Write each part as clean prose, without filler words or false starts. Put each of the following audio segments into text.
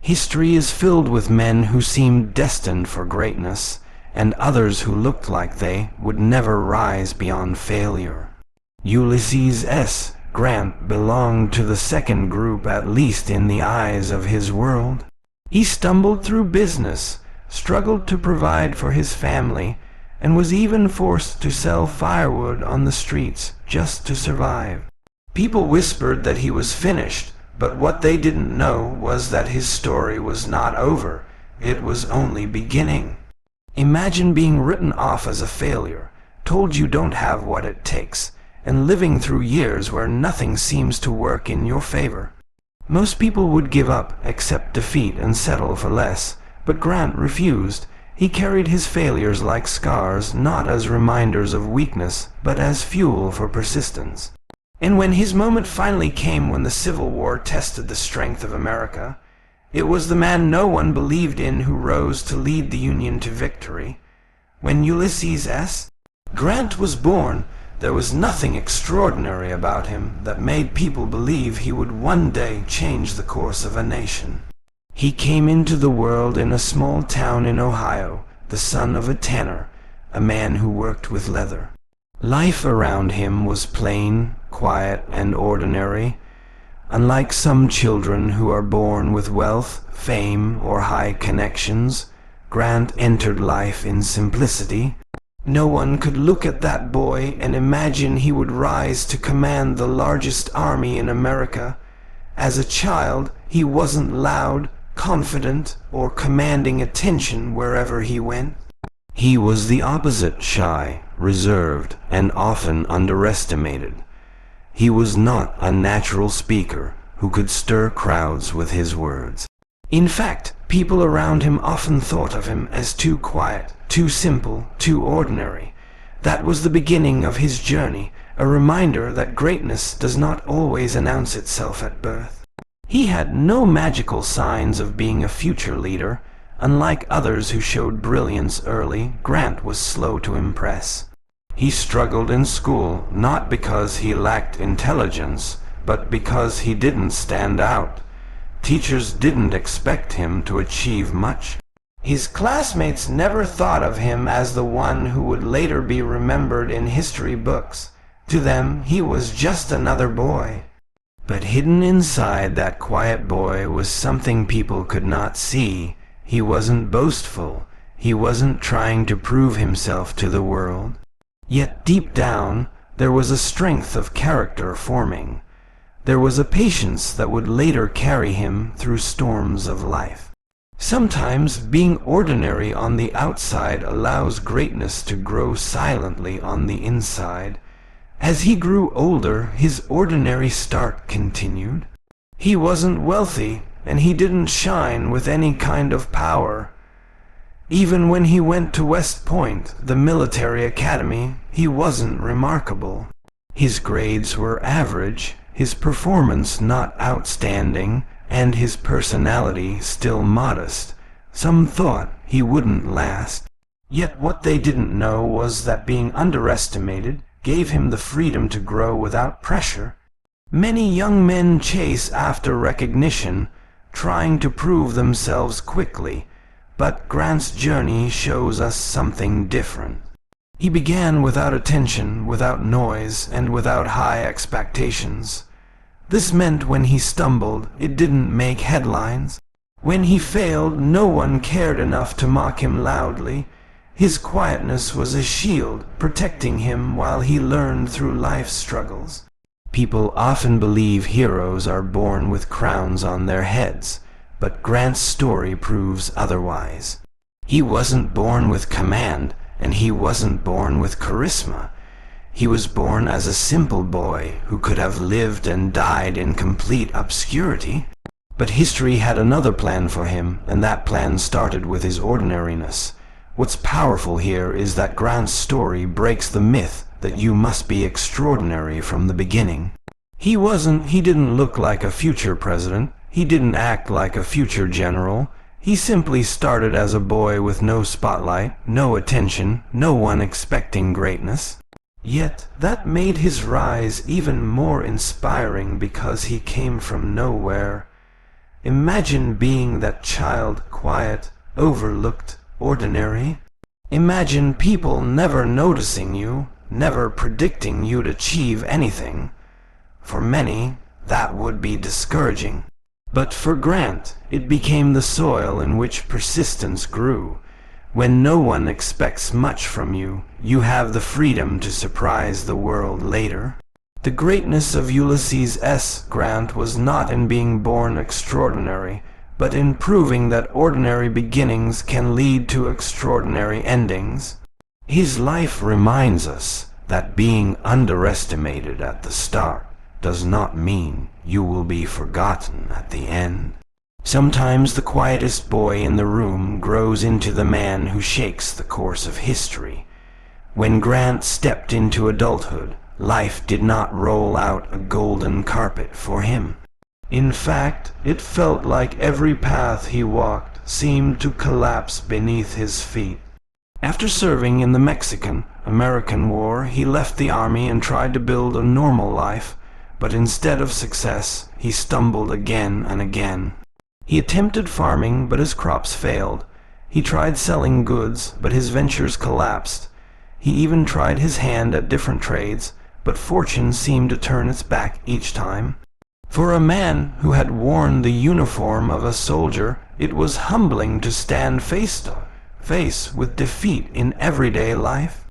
History is filled with men who seemed destined for greatness, and others who looked like they would never rise beyond failure. Ulysses S. Grant belonged to the second group, at least in the eyes of his world. He stumbled through business, struggled to provide for his family, and was even forced to sell firewood on the streets just to survive. People whispered that he was finished, but what they didn't know was that his story was not over. It was only beginning. Imagine being written off as a failure, told you don't have what it takes, and living through years where nothing seems to work in your favor. Most people would give up, accept defeat, and settle for less, but Grant refused. He carried his failures like scars, not as reminders of weakness, but as fuel for persistence. And when his moment finally came, when the Civil War tested the strength of America, it was the man no one believed in who rose to lead the Union to victory. When Ulysses S. Grant was born, there was nothing extraordinary about him that made people believe he would one day change the course of a nation. He came into the world in a small town in Ohio, the son of a tanner, a man who worked with leather. Life around him was plain, quiet, and ordinary. Unlike some children who are born with wealth, fame, or high connections, Grant entered life in simplicity. No one could look at that boy and imagine he would rise to command the largest army in America. As a child, he wasn't loud, confident, or commanding attention wherever he went. He was the opposite: shy, reserved, and often underestimated. He was not a natural speaker who could stir crowds with his words. In fact, people around him often thought of him as too quiet, too simple, too ordinary. That was the beginning of his journey, a reminder that greatness does not always announce itself at birth. He had no magical signs of being a future leader. Unlike others who showed brilliance early, Grant was slow to impress. He struggled in school, not because he lacked intelligence, but because he didn't stand out. Teachers didn't expect him to achieve much. His classmates never thought of him as the one who would later be remembered in history books. To them, he was just another boy. But hidden inside that quiet boy was something people could not see. He wasn't boastful. He wasn't trying to prove himself to the world. Yet deep down, there was a strength of character forming. There was a patience that would later carry him through storms of life. Sometimes being ordinary on the outside allows greatness to grow silently on the inside. As he grew older, his ordinary start continued. He wasn't wealthy, and he didn't shine with any kind of power. Even when he went to West Point, the military academy, he wasn't remarkable. His grades were average, his performance not outstanding, and his personality still modest. Some thought he wouldn't last. Yet what they didn't know was that being underestimated gave him the freedom to grow without pressure. Many young men chase after recognition, trying to prove themselves quickly, but Grant's journey shows us something different. He began without attention, without noise, and without high expectations. This meant when he stumbled, it didn't make headlines. When he failed, no one cared enough to mock him loudly. His quietness was a shield, protecting him while he learned through life's struggles. People often believe heroes are born with crowns on their heads, but Grant's story proves otherwise. He wasn't born with command, and he wasn't born with charisma. He was born as a simple boy who could have lived and died in complete obscurity. But history had another plan for him, and that plan started with his ordinariness. What's powerful here is that Grant's story breaks the myth that you must be extraordinary from the beginning. He didn't look like a future president. He didn't act like a future general. He simply started as a boy with no spotlight, no attention, no one expecting greatness. Yet that made his rise even more inspiring because he came from nowhere. Imagine being that child, quiet, overlooked, ordinary. Imagine people never noticing you, never predicting you'd achieve anything. For many, that would be discouraging. But for Grant, it became the soil in which persistence grew. When no one expects much from you, you have the freedom to surprise the world later. The greatness of Ulysses S. Grant was not in being born extraordinary, but in proving that ordinary beginnings can lead to extraordinary endings. His life reminds us that being underestimated at the start does not mean you will be forgotten at the end. Sometimes the quietest boy in the room grows into the man who shakes the course of history. When Grant stepped into adulthood, life did not roll out a golden carpet for him. In fact, it felt like every path he walked seemed to collapse beneath his feet. After serving in the Mexican-American War, he left the army and tried to build a normal life, but instead of success, he stumbled again and again. He attempted farming, but his crops failed. He tried selling goods, but his ventures collapsed. He even tried his hand at different trades, but fortune seemed to turn its back each time. For a man who had worn the uniform of a soldier, it was humbling to stand face to face with defeat in everyday life.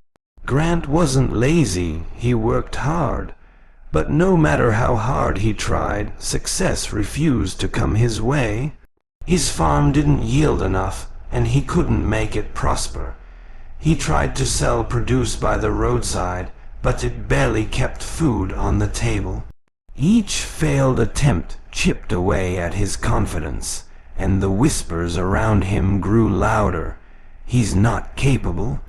Grant wasn't lazy, he worked hard. But no matter how hard he tried, success refused to come his way. His farm didn't yield enough, and he couldn't make it prosper. He tried to sell produce by the roadside, but it barely kept food on the table. Each failed attempt chipped away at his confidence, and the whispers around him grew louder. He's not capable.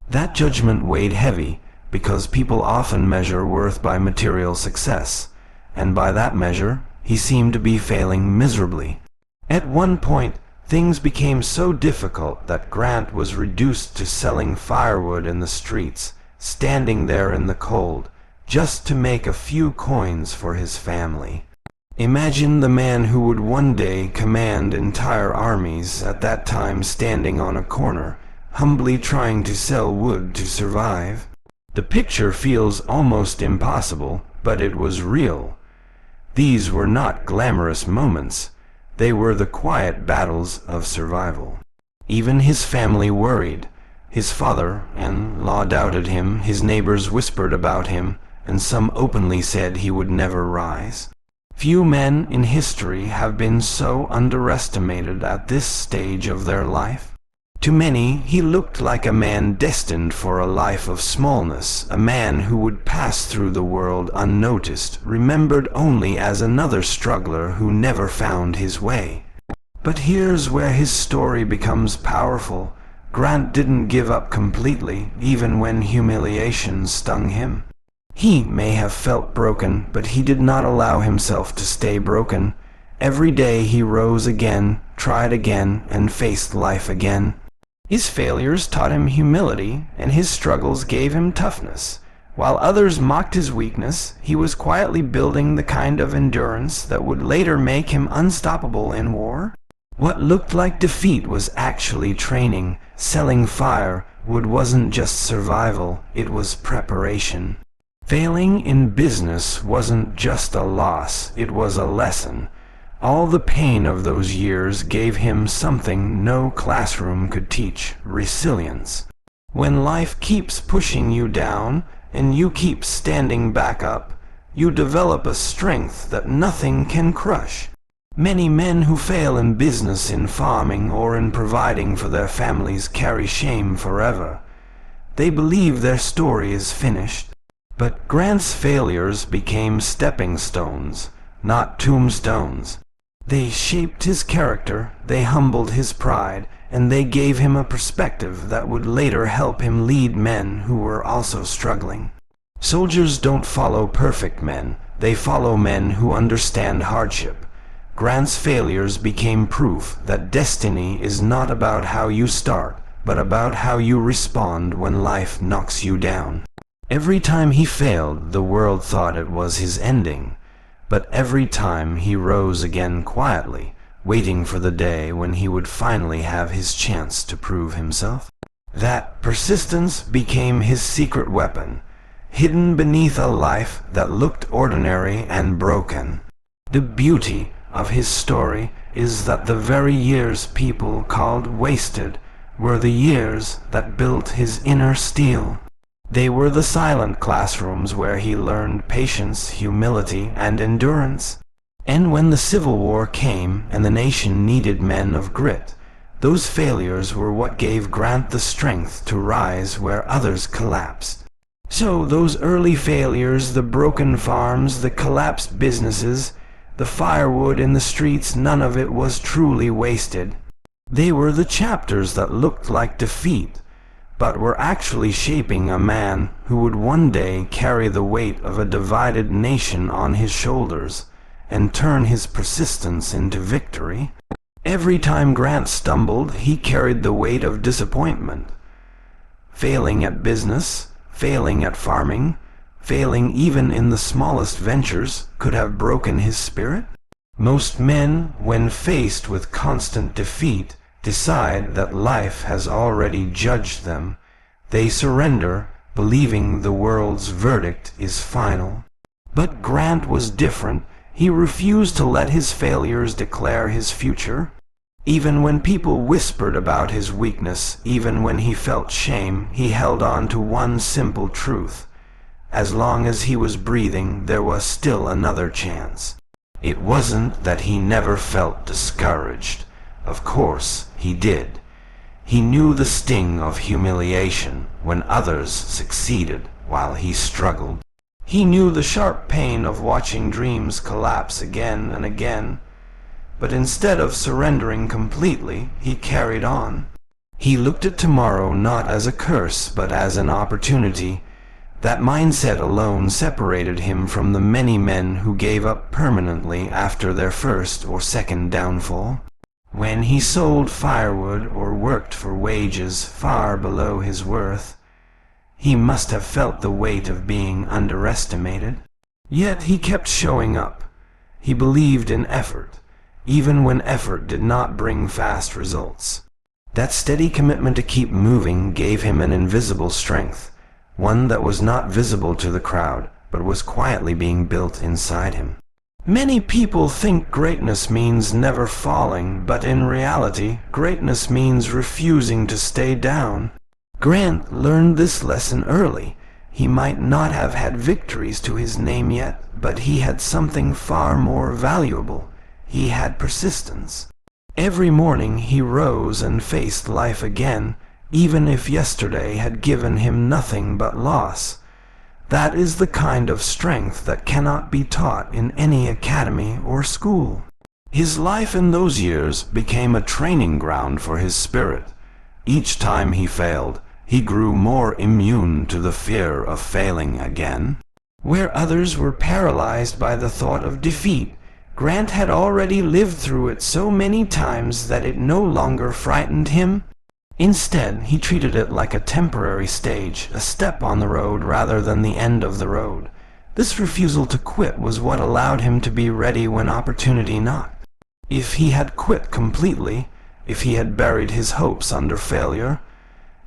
That judgment weighed heavy, because people often measure worth by material success, and by that measure, he seemed to be failing miserably. At one point, things became so difficult that Grant was reduced to selling firewood in the streets, standing there in the cold, just to make a few coins for his family. Imagine the man who would one day command entire armies, at that time standing on a corner, humbly trying to sell wood to survive. The picture feels almost impossible, but it was real. These were not glamorous moments. They were the quiet battles of survival. Even his family worried. His father-in-law doubted him, his neighbors whispered about him, and some openly said he would never rise. Few men in history have been so underestimated at this stage of their life. To many, he looked like a man destined for a life of smallness, a man who would pass through the world unnoticed, remembered only as another struggler who never found his way. But here's where his story becomes powerful. Grant didn't give up completely, even when humiliation stung him. He may have felt broken, but he did not allow himself to stay broken. Every day he rose again, tried again, and faced life again. His failures taught him humility, and his struggles gave him toughness. While others mocked his weakness, he was quietly building the kind of endurance that would later make him unstoppable in war. What looked like defeat was actually training. Selling firewood wasn't just survival, it was preparation. Failing in business wasn't just a loss, it was a lesson. All the pain of those years gave him something no classroom could teach: resilience. When life keeps pushing you down, and you keep standing back up, you develop a strength that nothing can crush. Many men who fail in business, in farming, or in providing for their families carry shame forever. They believe their story is finished. But Grant's failures became stepping stones, not tombstones. They shaped his character, they humbled his pride, and they gave him a perspective that would later help him lead men who were also struggling. Soldiers don't follow perfect men, they follow men who understand hardship. Grant's failures became proof that destiny is not about how you start, but about how you respond when life knocks you down. Every time he failed, the world thought it was his ending. But every time he rose again quietly, waiting for the day when he would finally have his chance to prove himself. That persistence became his secret weapon, hidden beneath a life that looked ordinary and broken. The beauty of his story is that the very years people called wasted were the years that built his inner steel. They were the silent classrooms where he learned patience, humility, and endurance. And when the Civil War came and the nation needed men of grit, those failures were what gave Grant the strength to rise where others collapsed. So those early failures, the broken farms, the collapsed businesses, the firewood in the streets, none of it was truly wasted. They were the chapters that looked like defeat, but were actually shaping a man who would one day carry the weight of a divided nation on his shoulders and turn his persistence into victory. Every time Grant stumbled, he carried the weight of disappointment. Failing at business, failing at farming, failing even in the smallest ventures could have broken his spirit. Most men, when faced with constant defeat, decide that life has already judged them. They surrender, believing the world's verdict is final. But Grant was different. He refused to let his failures declare his future. Even when people whispered about his weakness, even when he felt shame, he held on to one simple truth. As long as he was breathing, there was still another chance. It wasn't that he never felt discouraged. Of course, he did. He knew the sting of humiliation when others succeeded while he struggled. He knew the sharp pain of watching dreams collapse again and again. But instead of surrendering completely, he carried on. He looked at tomorrow not as a curse, but as an opportunity. That mindset alone separated him from the many men who gave up permanently after their first or second downfall. When he sold firewood or worked for wages far below his worth, he must have felt the weight of being underestimated. Yet he kept showing up. He believed in effort, even when effort did not bring fast results. That steady commitment to keep moving gave him an invisible strength, one that was not visible to the crowd, but was quietly being built inside him. Many people think greatness means never falling, but in reality, greatness means refusing to stay down. Grant learned this lesson early. He might not have had victories to his name yet, but he had something far more valuable. He had persistence. Every morning he rose and faced life again, even if yesterday had given him nothing but loss. That is the kind of strength that cannot be taught in any academy or school. His life in those years became a training ground for his spirit. Each time he failed, he grew more immune to the fear of failing again. Where others were paralyzed by the thought of defeat, Grant had already lived through it so many times that it no longer frightened him. Instead, he treated it like a temporary stage, a step on the road rather than the end of the road. This refusal to quit was what allowed him to be ready when opportunity knocked. If he had quit completely, if he had buried his hopes under failure,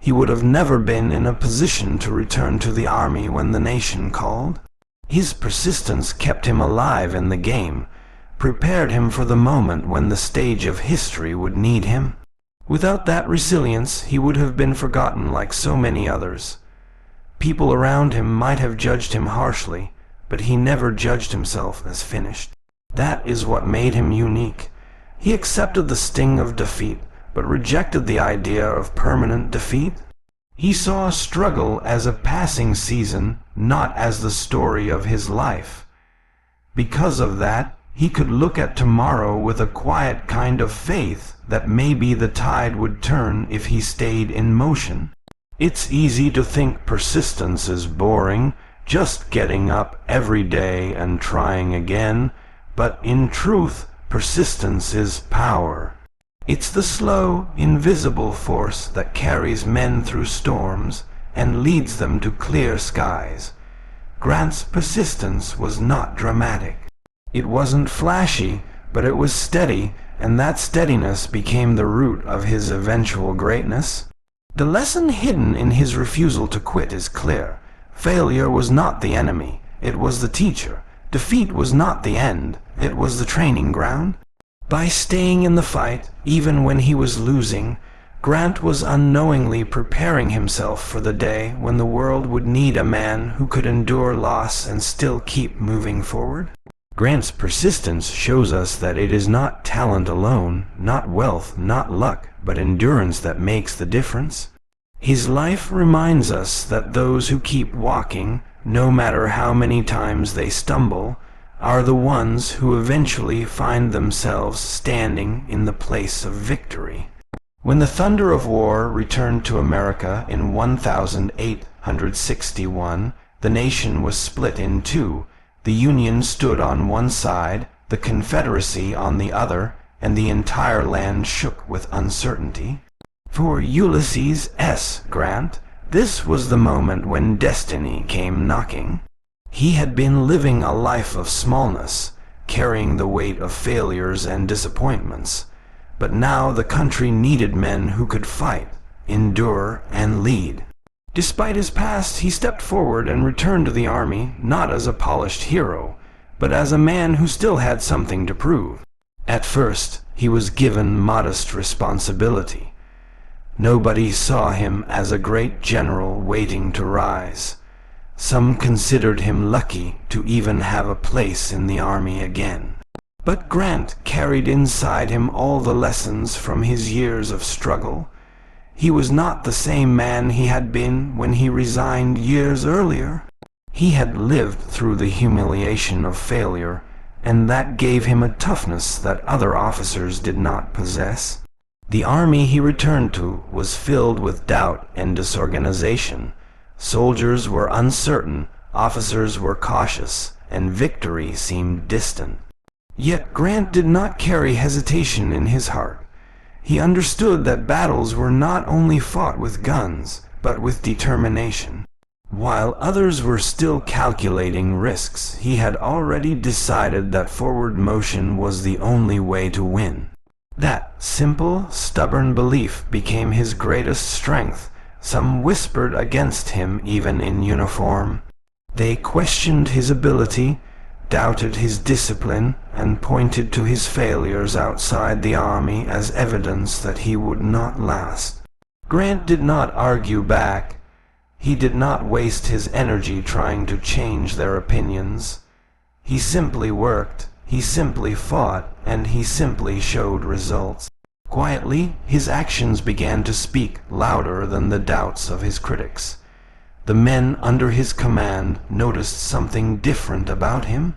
he would have never been in a position to return to the army when the nation called. His persistence kept him alive in the game, prepared him for the moment when the stage of history would need him. Without that resilience, he would have been forgotten like so many others. People around him might have judged him harshly, but he never judged himself as finished. That is what made him unique. He accepted the sting of defeat, but rejected the idea of permanent defeat. He saw struggle as a passing season, not as the story of his life. Because of that, he could look at tomorrow with a quiet kind of faith that maybe the tide would turn if he stayed in motion. It's easy to think persistence is boring, just getting up every day and trying again, but in truth, persistence is power. It's the slow, invisible force that carries men through storms and leads them to clear skies. Grant's persistence was not dramatic. It wasn't flashy, but it was steady, and that steadiness became the root of his eventual greatness. The lesson hidden in his refusal to quit is clear. Failure was not the enemy, it was the teacher. Defeat was not the end, it was the training ground. By staying in the fight, even when he was losing, Grant was unknowingly preparing himself for the day when the world would need a man who could endure loss and still keep moving forward. Grant's persistence shows us that it is not talent alone, not wealth, not luck, but endurance that makes the difference. His life reminds us that those who keep walking, no matter how many times they stumble, are the ones who eventually find themselves standing in the place of victory. When the thunder of war returned to America in 1861, the nation was split in two. The Union stood on one side, the Confederacy on the other, and the entire land shook with uncertainty. For Ulysses S. Grant, this was the moment when destiny came knocking. He had been living a life of smallness, carrying the weight of failures and disappointments. But now the country needed men who could fight, endure, and lead. Despite his past, he stepped forward and returned to the army, not as a polished hero, but as a man who still had something to prove. At first, he was given modest responsibility. Nobody saw him as a great general waiting to rise. Some considered him lucky to even have a place in the army again. But Grant carried inside him all the lessons from his years of struggle. He was not the same man he had been when he resigned years earlier. He had lived through the humiliation of failure, and that gave him a toughness that other officers did not possess. The army he returned to was filled with doubt and disorganization. Soldiers were uncertain, officers were cautious, and victory seemed distant. Yet Grant did not carry hesitation in his heart. He understood that battles were not only fought with guns, but with determination. While others were still calculating risks, he had already decided that forward motion was the only way to win. That simple, stubborn belief became his greatest strength. Some whispered against him even in uniform. They questioned his ability, doubted his discipline, and pointed to his failures outside the army as evidence that he would not last. Grant did not argue back. He did not waste his energy trying to change their opinions. He simply worked, he simply fought, and he simply showed results. Quietly, his actions began to speak louder than the doubts of his critics. The men under his command noticed something different about him.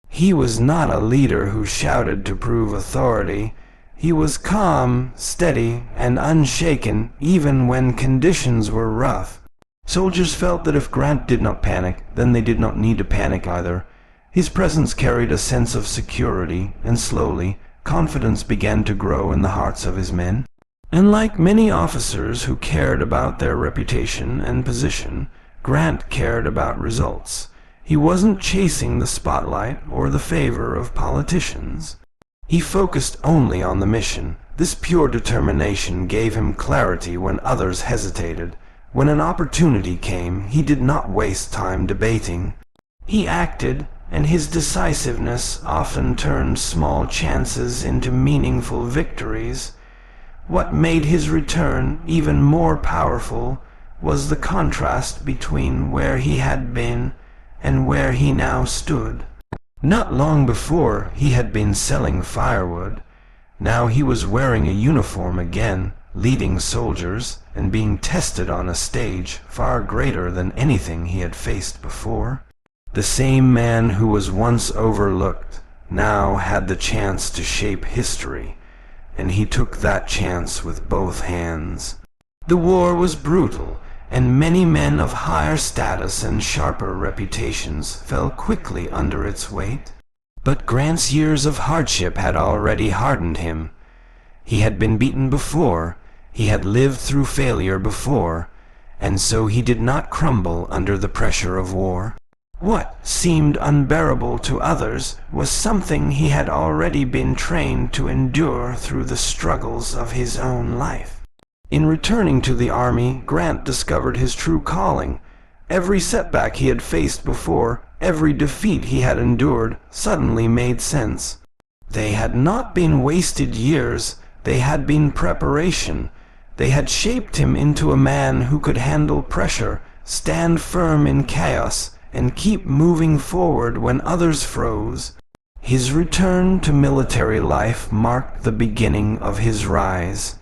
He was not a leader who shouted to prove authority. He was calm, steady, and unshaken even when conditions were rough. Soldiers felt that if Grant did not panic, then they did not need to panic either. His presence carried a sense of security, and slowly, confidence began to grow in the hearts of his men. And like many officers who cared about their reputation and position, Grant cared about results. He wasn't chasing the spotlight or the favor of politicians. He focused only on the mission. This pure determination gave him clarity when others hesitated. When an opportunity came, he did not waste time debating. He acted, and his decisiveness often turned small chances into meaningful victories. What made his return even more powerful was the contrast between where he had been and where he now stood. Not long before, he had been selling firewood. Now he was wearing a uniform again, leading soldiers, and being tested on a stage far greater than anything he had faced before. The same man who was once overlooked now had the chance to shape history, and he took that chance with both hands. The war was brutal, and many men of higher status and sharper reputations fell quickly under its weight. But Grant's years of hardship had already hardened him. He had been beaten before, he had lived through failure before, and so he did not crumble under the pressure of war. What seemed unbearable to others was something he had already been trained to endure through the struggles of his own life. In returning to the army, Grant discovered his true calling. Every setback he had faced before, every defeat he had endured, suddenly made sense. They had not been wasted years, they had been preparation. They had shaped him into a man who could handle pressure, stand firm in chaos, and keep moving forward when others froze. His return to military life marked the beginning of his rise.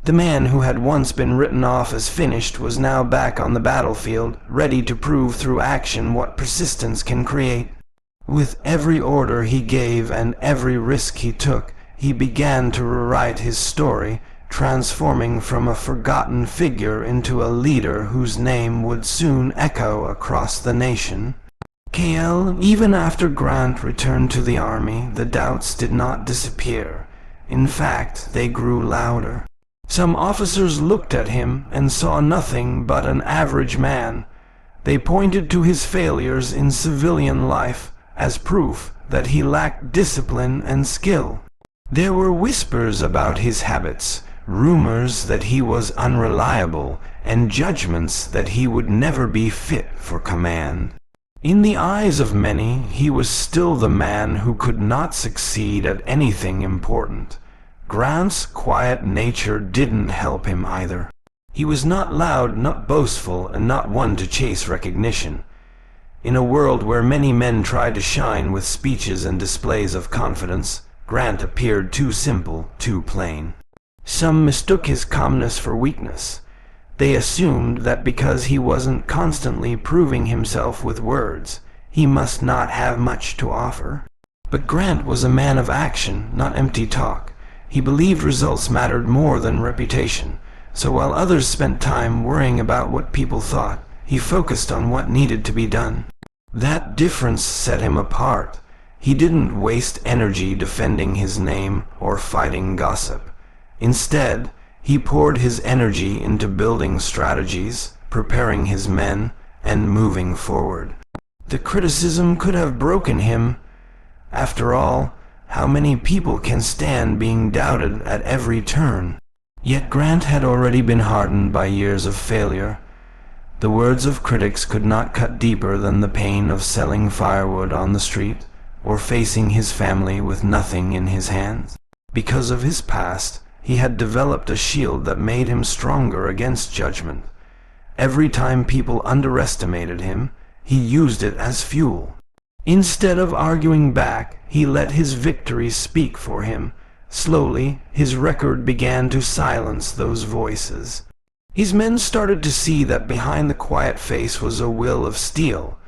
The man who had once been written off as finished was now back on the battlefield, ready to prove through action what persistence can create. With every order he gave and every risk he took, he began to rewrite his story, transforming from a forgotten figure into a leader whose name would soon echo across the nation. Even after Grant returned to the army, the doubts did not disappear. In fact, they grew louder. Some officers looked at him and saw nothing but an average man. They pointed to his failures in civilian life as proof that he lacked discipline and skill. There were whispers about his habits, rumors that he was unreliable, and judgments that he would never be fit for command. In the eyes of many, he was still the man who could not succeed at anything important. Grant's quiet nature didn't help him either. He was not loud, not boastful, and not one to chase recognition. In a world where many men tried to shine with speeches and displays of confidence, Grant appeared too simple, too plain. Some mistook his calmness for weakness. They assumed that because he wasn't constantly proving himself with words, he must not have much to offer. But Grant was a man of action, not empty talk. He believed results mattered more than reputation, so while others spent time worrying about what people thought, he focused on what needed to be done. That difference set him apart. He didn't waste energy defending his name or fighting gossip. Instead, he poured his energy into building strategies, preparing his men, and moving forward. The criticism could have broken him. After all, how many people can stand being doubted at every turn? Yet Grant had already been hardened by years of failure. The words of critics could not cut deeper than the pain of selling firewood on the street, or facing his family with nothing in his hands. Because of his past, he had developed a shield that made him stronger against judgment. Every time people underestimated him, he used it as fuel. Instead of arguing back, he let his victories speak for him. Slowly, his record began to silence those voices. His men started to see that behind the quiet face was a will of steel,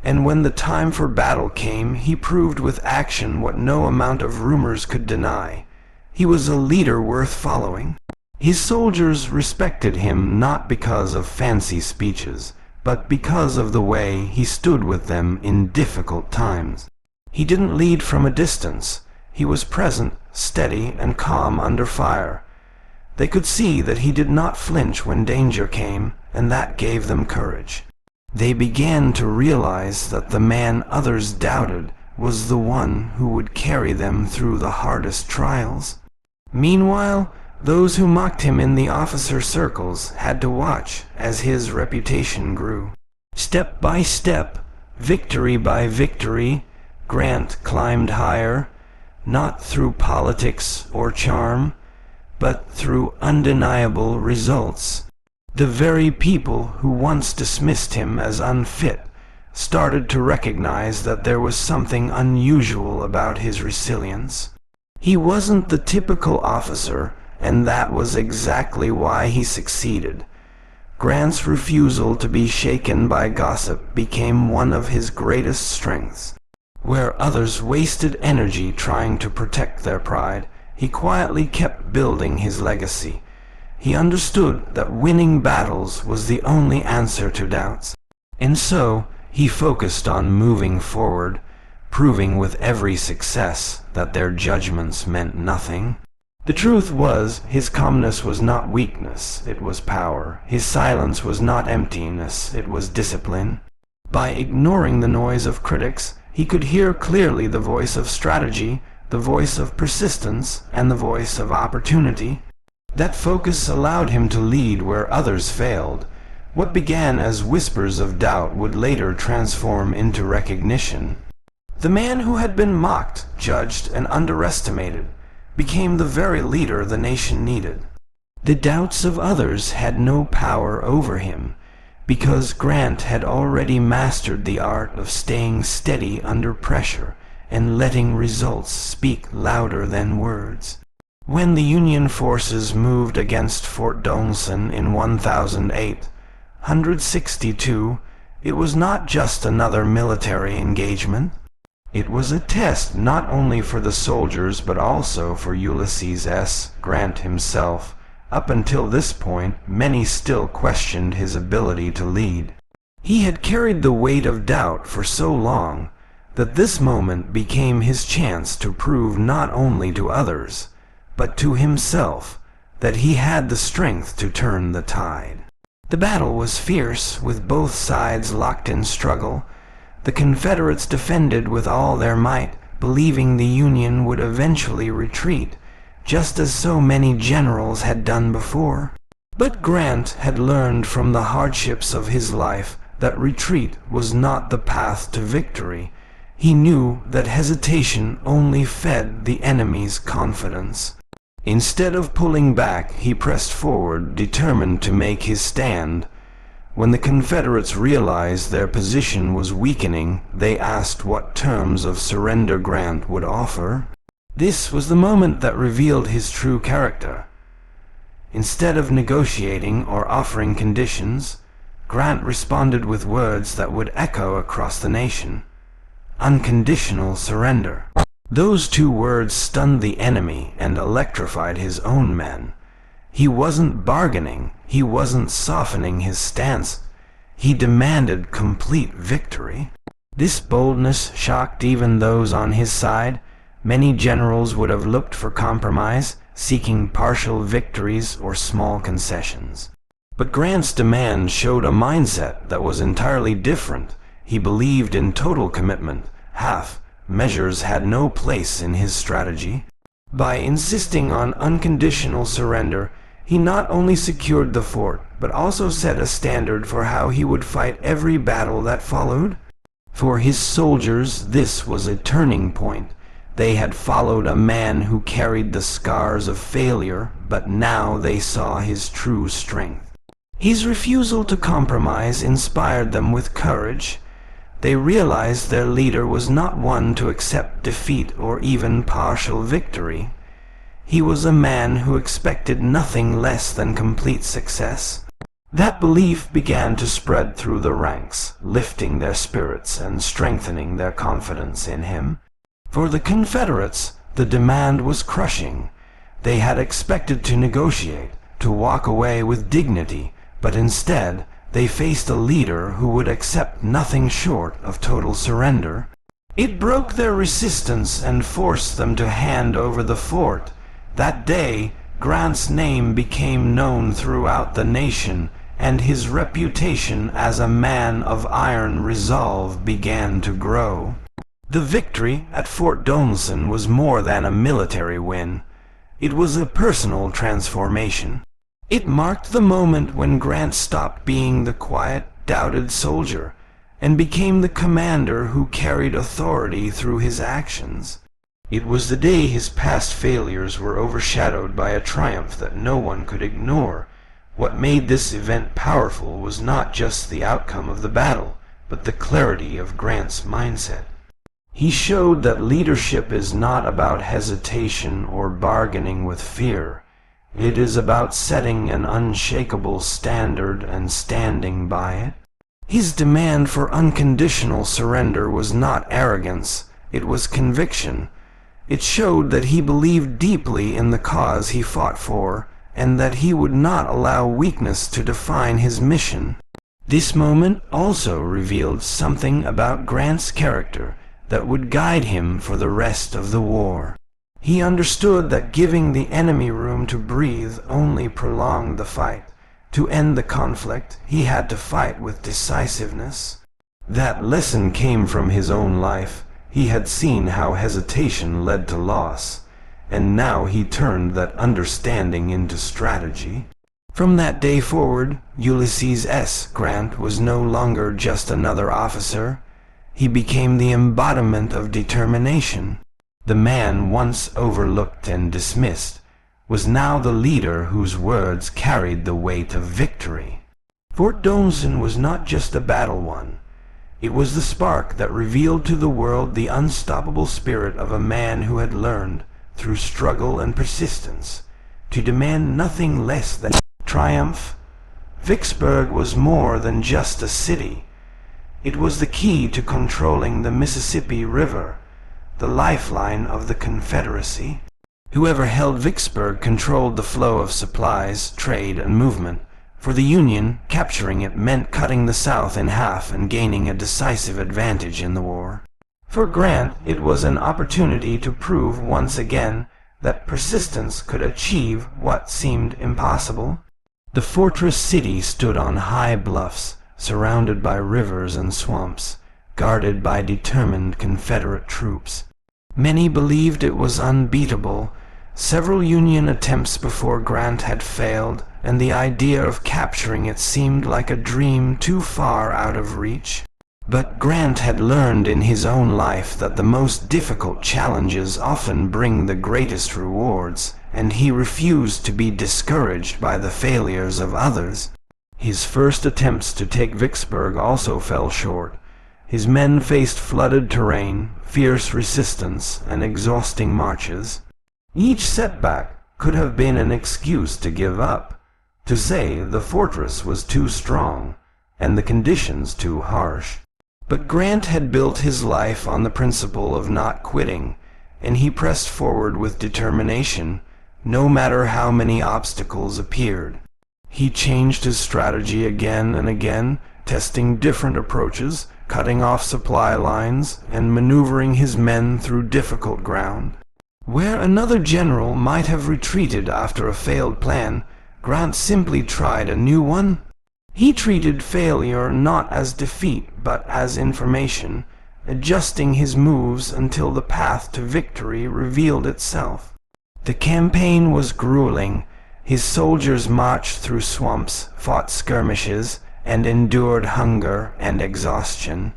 and when the time for battle came, he proved with action what no amount of rumors could deny. He was a leader worth following. His soldiers respected him not because of fancy speeches, but because of the way he stood with them in difficult times. He didn't lead from a distance. He was present, steady, and calm under fire. They could see that he did not flinch when danger came, and that gave them courage. They began to realize that the man others doubted was the one who would carry them through the hardest trials. Meanwhile, those who mocked him in the officer circles had to watch as his reputation grew. Step by step, victory by victory, Grant climbed higher, not through politics or charm, but through undeniable results. The very people who once dismissed him as unfit started to recognize that there was something unusual about his resilience. He wasn't the typical officer, and that was exactly why he succeeded. Grant's refusal to be shaken by gossip became one of his greatest strengths. Where others wasted energy trying to protect their pride, he quietly kept building his legacy. He understood that winning battles was the only answer to doubts. And so, he focused on moving forward, proving with every success that their judgments meant nothing. The truth was, his calmness was not weakness, it was power. His silence was not emptiness, it was discipline. By ignoring the noise of critics, he could hear clearly the voice of strategy, the voice of persistence, and the voice of opportunity. That focus allowed him to lead where others failed. What began as whispers of doubt would later transform into recognition. The man who had been mocked, judged, and underestimated became the very leader the nation needed. The doubts of others had no power over him, because Grant had already mastered the art of staying steady under pressure and letting results speak louder than words. When the Union forces moved against Fort Donelson in 1862, it was not just another military engagement. It was a test not only for the soldiers but also for Ulysses S. Grant himself. Up until this point, many still questioned his ability to lead. He had carried the weight of doubt for so long that this moment became his chance to prove not only to others, but to himself, that he had the strength to turn the tide. The battle was fierce, with both sides locked in struggle. The Confederates defended with all their might, believing the Union would eventually retreat, just as so many generals had done before. But Grant had learned from the hardships of his life that retreat was not the path to victory. He knew that hesitation only fed the enemy's confidence. Instead of pulling back, he pressed forward, determined to make his stand. When the Confederates realized their position was weakening, they asked what terms of surrender Grant would offer. This was the moment that revealed his true character. Instead of negotiating or offering conditions, Grant responded with words that would echo across the nation: unconditional surrender. Those two words stunned the enemy and electrified his own men. He wasn't bargaining, he wasn't softening his stance. He demanded complete victory. This boldness shocked even those on his side. Many generals would have looked for compromise, seeking partial victories or small concessions. But Grant's demand showed a mindset that was entirely different. He believed in total commitment. Half measures had no place in his strategy. By insisting on unconditional surrender, he not only secured the fort, but also set a standard for how he would fight every battle that followed. For his soldiers, this was a turning point. They had followed a man who carried the scars of failure, but now they saw his true strength. His refusal to compromise inspired them with courage. They realized their leader was not one to accept defeat or even partial victory. He was a man who expected nothing less than complete success. That belief began to spread through the ranks, lifting their spirits and strengthening their confidence in him. For the Confederates, the demand was crushing. They had expected to negotiate, to walk away with dignity, but instead they faced a leader who would accept nothing short of total surrender. It broke their resistance and forced them to hand over the fort. That day, Grant's name became known throughout the nation, and his reputation as a man of iron resolve began to grow. The victory at Fort Donelson was more than a military win. It was a personal transformation. It marked the moment when Grant stopped being the quiet, doubted soldier and became the commander who carried authority through his actions. It was the day his past failures were overshadowed by a triumph that no one could ignore. What made this event powerful was not just the outcome of the battle, but the clarity of Grant's mindset. He showed that leadership is not about hesitation or bargaining with fear. It is about setting an unshakable standard and standing by it. His demand for unconditional surrender was not arrogance, it was conviction. It showed that he believed deeply in the cause he fought for, and that he would not allow weakness to define his mission. This moment also revealed something about Grant's character that would guide him for the rest of the war. He understood that giving the enemy room to breathe only prolonged the fight. To end the conflict, he had to fight with decisiveness. That lesson came from his own life. He had seen how hesitation led to loss, and now he turned that understanding into strategy. From that day forward, Ulysses S. Grant was no longer just another officer. He became the embodiment of determination. The man once overlooked and dismissed was now the leader whose words carried the weight of victory. Fort Donelson was not just a battle won. It was the spark that revealed to the world the unstoppable spirit of a man who had learned, through struggle and persistence, to demand nothing less than triumph. Vicksburg was more than just a city. It was the key to controlling the Mississippi River, the lifeline of the Confederacy. Whoever held Vicksburg controlled the flow of supplies, trade, and movement. For the Union, capturing it meant cutting the South in half and gaining a decisive advantage in the war. For Grant, it was an opportunity to prove once again that persistence could achieve what seemed impossible. The fortress city stood on high bluffs, surrounded by rivers and swamps, guarded by determined Confederate troops. Many believed it was unbeatable. Several Union attempts before Grant had failed, and the idea of capturing it seemed like a dream too far out of reach. But Grant had learned in his own life that the most difficult challenges often bring the greatest rewards, and he refused to be discouraged by the failures of others. His first attempts to take Vicksburg also fell short. His men faced flooded terrain, fierce resistance, and exhausting marches. Each setback could have been an excuse to give up, to say the fortress was too strong and the conditions too harsh. But Grant had built his life on the principle of not quitting, and he pressed forward with determination, no matter how many obstacles appeared. He changed his strategy again and again, testing different approaches, cutting off supply lines, and maneuvering his men through difficult ground. Where another general might have retreated after a failed plan, Grant simply tried a new one. He treated failure not as defeat but as information, adjusting his moves until the path to victory revealed itself. The campaign was grueling. His soldiers marched through swamps, fought skirmishes, and endured hunger and exhaustion.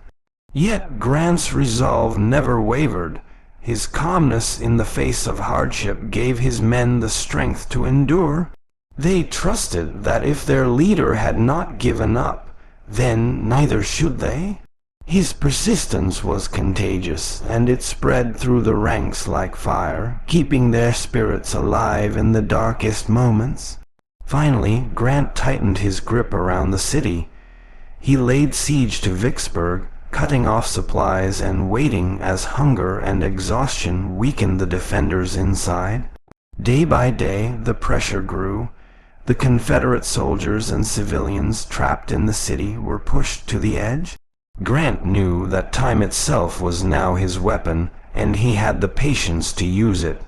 Yet Grant's resolve never wavered. His calmness in the face of hardship gave his men the strength to endure. They trusted that if their leader had not given up, then neither should they. His persistence was contagious, and it spread through the ranks like fire, keeping their spirits alive in the darkest moments. Finally, Grant tightened his grip around the city. He laid siege to Vicksburg, cutting off supplies and waiting as hunger and exhaustion weakened the defenders inside. Day by day, the pressure grew. The Confederate soldiers and civilians trapped in the city were pushed to the edge. Grant knew that time itself was now his weapon, and he had the patience to use it.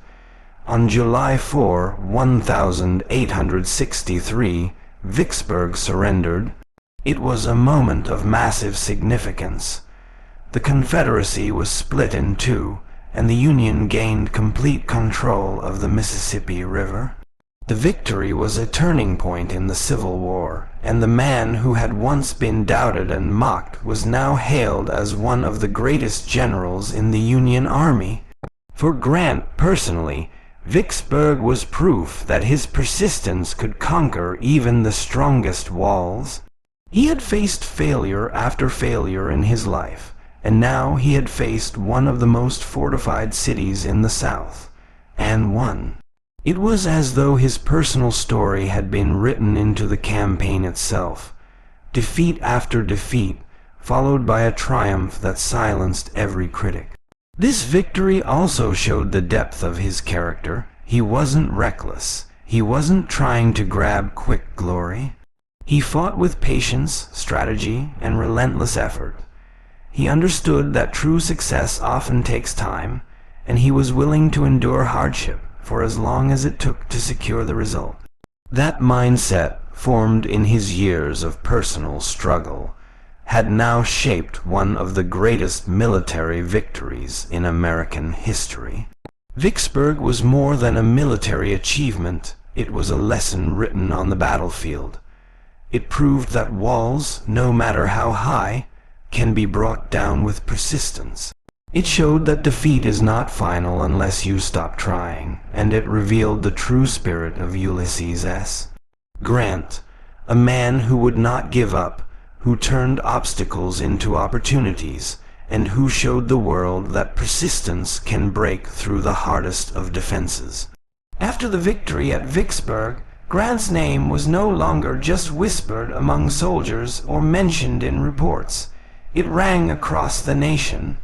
On July 4, 1863, Vicksburg surrendered. It was a moment of massive significance. The Confederacy was split in two, and the Union gained complete control of the Mississippi River. The victory was a turning point in the Civil War, and the man who had once been doubted and mocked was now hailed as one of the greatest generals in the Union Army. For Grant personally, Vicksburg was proof that his persistence could conquer even the strongest walls. He had faced failure after failure in his life, and now he had faced one of the most fortified cities in the South, and won. It was as though his personal story had been written into the campaign itself. Defeat after defeat, followed by a triumph that silenced every critic. This victory also showed the depth of his character. He wasn't reckless. He wasn't trying to grab quick glory. He fought with patience, strategy, and relentless effort. He understood that true success often takes time, and he was willing to endure hardship for as long as it took to secure the result. That mindset, formed in his years of personal struggle, had now shaped one of the greatest military victories in American history. Vicksburg was more than a military achievement. It was a lesson written on the battlefield. It proved that walls, no matter how high, can be brought down with persistence. It showed that defeat is not final unless you stop trying, and it revealed the true spirit of Ulysses S. Grant, a man who would not give up, who turned obstacles into opportunities, and who showed the world that persistence can break through the hardest of defenses. After the victory at Vicksburg, Grant's name was no longer just whispered among soldiers or mentioned in reports. It rang across the nation.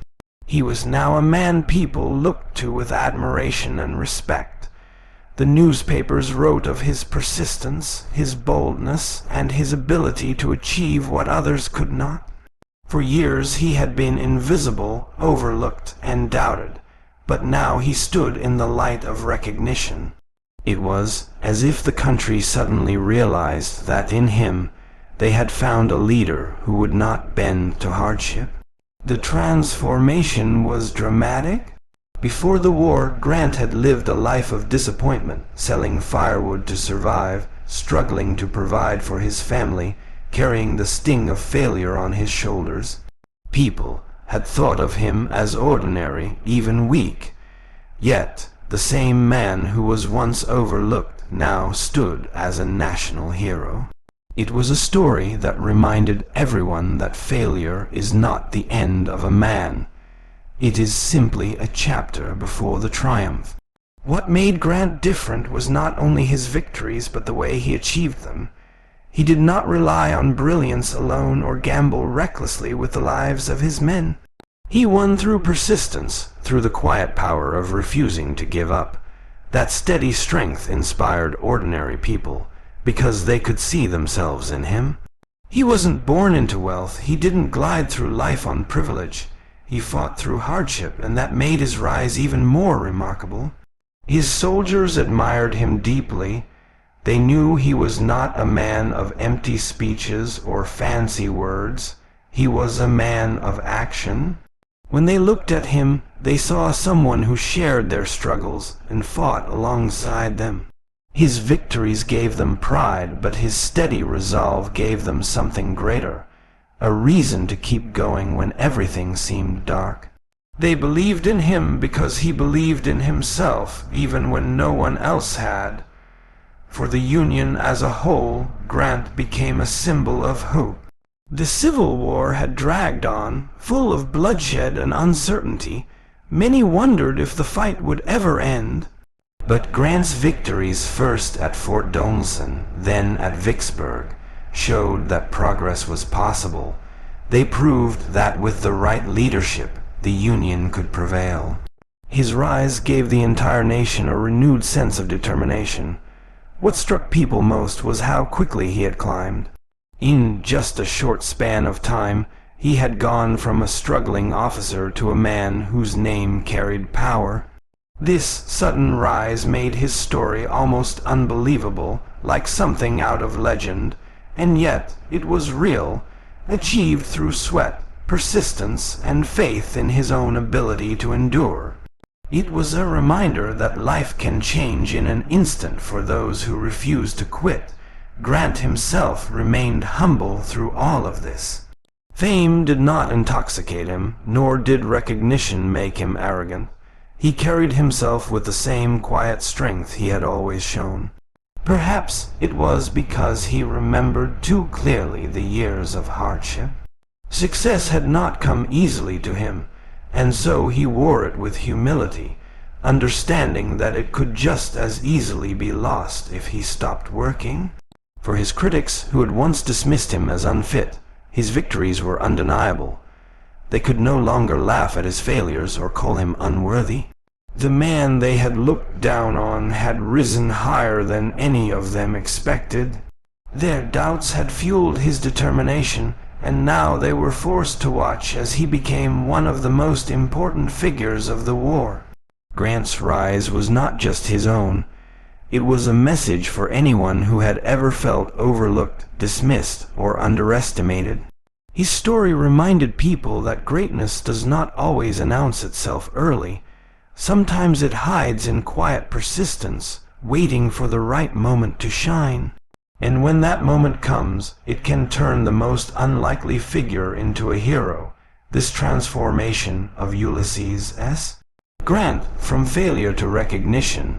He was now a man people looked to with admiration and respect. The newspapers wrote of his persistence, his boldness, and his ability to achieve what others could not. For years he had been invisible, overlooked, and doubted, but now he stood in the light of recognition. It was as if the country suddenly realized that in him they had found a leader who would not bend to hardship. The transformation was dramatic. Before the war, Grant had lived a life of disappointment, selling firewood to survive, struggling to provide for his family, carrying the sting of failure on his shoulders. People had thought of him as ordinary, even weak. Yet, the same man who was once overlooked now stood as a national hero. It was a story that reminded everyone that failure is not the end of a man. It is simply a chapter before the triumph. What made Grant different was not only his victories, but the way he achieved them. He did not rely on brilliance alone or gamble recklessly with the lives of his men. He won through persistence, through the quiet power of refusing to give up. That steady strength inspired ordinary people, because they could see themselves in him. He wasn't born into wealth. He didn't glide through life on privilege. He fought through hardship, and that made his rise even more remarkable. His soldiers admired him deeply. They knew he was not a man of empty speeches or fancy words. He was a man of action. When they looked at him, they saw someone who shared their struggles and fought alongside them. His victories gave them pride, but his steady resolve gave them something greater, a reason to keep going when everything seemed dark. They believed in him because he believed in himself, even when no one else had. For the Union as a whole, Grant became a symbol of hope. The Civil War had dragged on, full of bloodshed and uncertainty. Many wondered if the fight would ever end. But Grant's victories, first at Fort Donelson, then at Vicksburg, showed that progress was possible. They proved that with the right leadership, the Union could prevail. His rise gave the entire nation a renewed sense of determination. What struck people most was how quickly he had climbed. In just a short span of time, he had gone from a struggling officer to a man whose name carried power. This sudden rise made his story almost unbelievable, like something out of legend, and yet it was real, achieved through sweat, persistence, and faith in his own ability to endure. It was a reminder that life can change in an instant for those who refuse to quit. Grant himself remained humble through all of this. Fame did not intoxicate him, nor did recognition make him arrogant. He carried himself with the same quiet strength he had always shown. Perhaps it was because he remembered too clearly the years of hardship. Success had not come easily to him, and so he wore it with humility, understanding that it could just as easily be lost if he stopped working. For his critics, who had once dismissed him as unfit, his victories were undeniable. They could no longer laugh at his failures or call him unworthy. The man they had looked down on had risen higher than any of them expected. Their doubts had fueled his determination, and now they were forced to watch as he became one of the most important figures of the war. Grant's rise was not just his own. It was a message for anyone who had ever felt overlooked, dismissed, or underestimated. His story reminded people that greatness does not always announce itself early. Sometimes it hides in quiet persistence, waiting for the right moment to shine. And when that moment comes, it can turn the most unlikely figure into a hero. This transformation of Ulysses S. Grant from failure to recognition,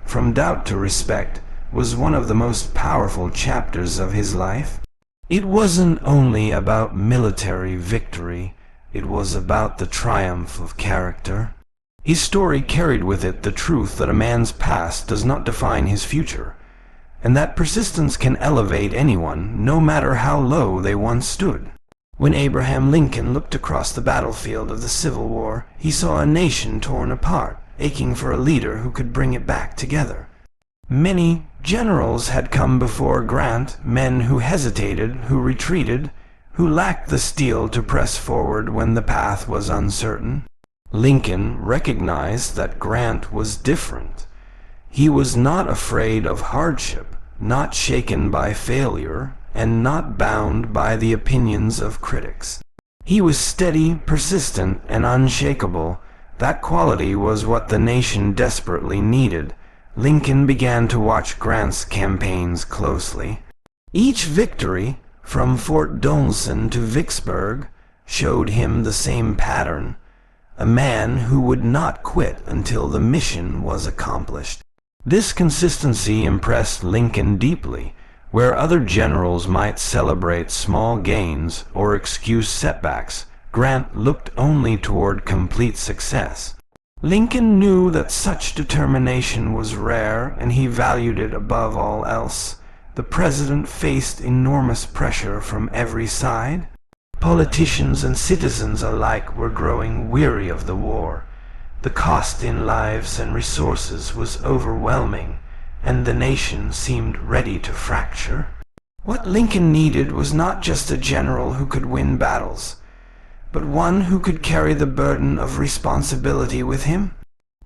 from doubt to respect, was one of the most powerful chapters of his life. It wasn't only about military victory, it was about the triumph of character. His story carried with it the truth that a man's past does not define his future, and that persistence can elevate anyone, no matter how low they once stood. When Abraham Lincoln looked across the battlefield of the Civil War, he saw a nation torn apart, aching for a leader who could bring it back together. Many generals had come before Grant, men who hesitated, who retreated, who lacked the steel to press forward when the path was uncertain. Lincoln recognized that Grant was different. He was not afraid of hardship, not shaken by failure, and not bound by the opinions of critics. He was steady, persistent, and unshakable. That quality was what the nation desperately needed. Lincoln began to watch Grant's campaigns closely. Each victory, from Fort Donelson to Vicksburg, showed him the same pattern: a man who would not quit until the mission was accomplished. This consistency impressed Lincoln deeply. Where other generals might celebrate small gains or excuse setbacks, Grant looked only toward complete success. Lincoln knew that such determination was rare, and he valued it above all else. The president faced enormous pressure from every side. Politicians and citizens alike were growing weary of the war. The cost in lives and resources was overwhelming, and the nation seemed ready to fracture. What Lincoln needed was not just a general who could win battles, but one who could carry the burden of responsibility with him.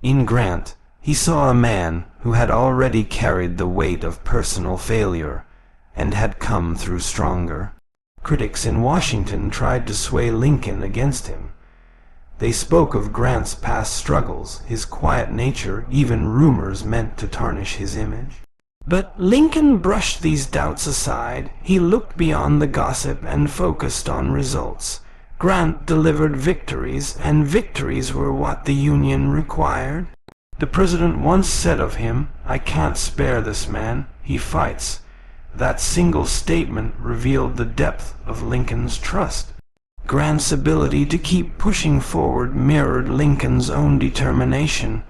In Grant, he saw a man who had already carried the weight of personal failure and had come through stronger. Critics in Washington tried to sway Lincoln against him. They spoke of Grant's past struggles, his quiet nature, even rumors meant to tarnish his image. But Lincoln brushed these doubts aside. He looked beyond the gossip and focused on results. Grant delivered victories, and victories were what the Union required. The president once said of him, "I can't spare this man. He fights." That single statement revealed the depth of Lincoln's trust. Grant's ability to keep pushing forward mirrored Lincoln's own determination.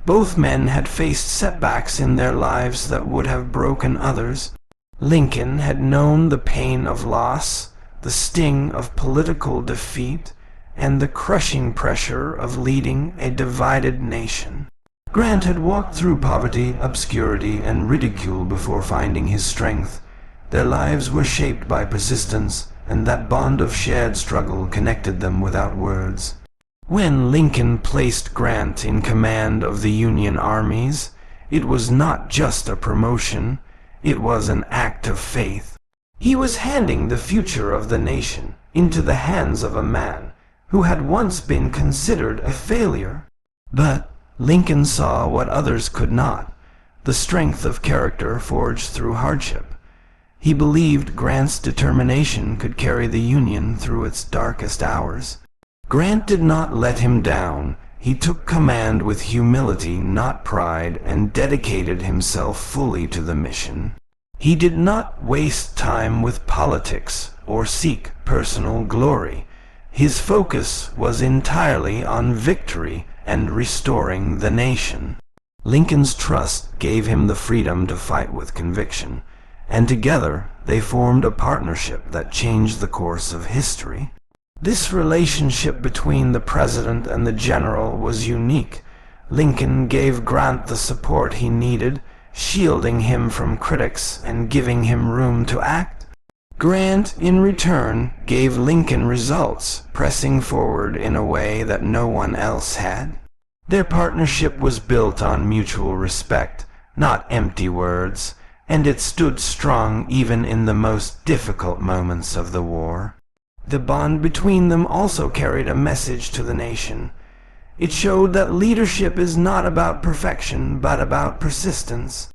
Both men had faced setbacks in their lives that would have broken others. Lincoln had known the pain of loss, the sting of political defeat, and the crushing pressure of leading a divided nation. Grant had walked through poverty, obscurity, and ridicule before finding his strength. Their lives were shaped by persistence, and that bond of shared struggle connected them without words. When Lincoln placed Grant in command of the Union armies, it was not just a promotion, it was an act of faith. He was handing the future of the nation into the hands of a man who had once been considered a failure. But Lincoln saw what others could not, the strength of character forged through hardship. He believed Grant's determination could carry the Union through its darkest hours. Grant did not let him down. He took command with humility, not pride, and dedicated himself fully to the mission. He did not waste time with politics or seek personal glory. His focus was entirely on victory and restoring the nation. Lincoln's trust gave him the freedom to fight with conviction, and together they formed a partnership that changed the course of history. This relationship between the president and the general was unique. Lincoln gave Grant the support he needed, shielding him from critics and giving him room to act. Grant, in return, gave Lincoln results, pressing forward in a way that no one else had. Their partnership was built on mutual respect, not empty words, and it stood strong even in the most difficult moments of the war. The bond between them also carried a message to the nation. It showed that leadership is not about perfection, but about persistence.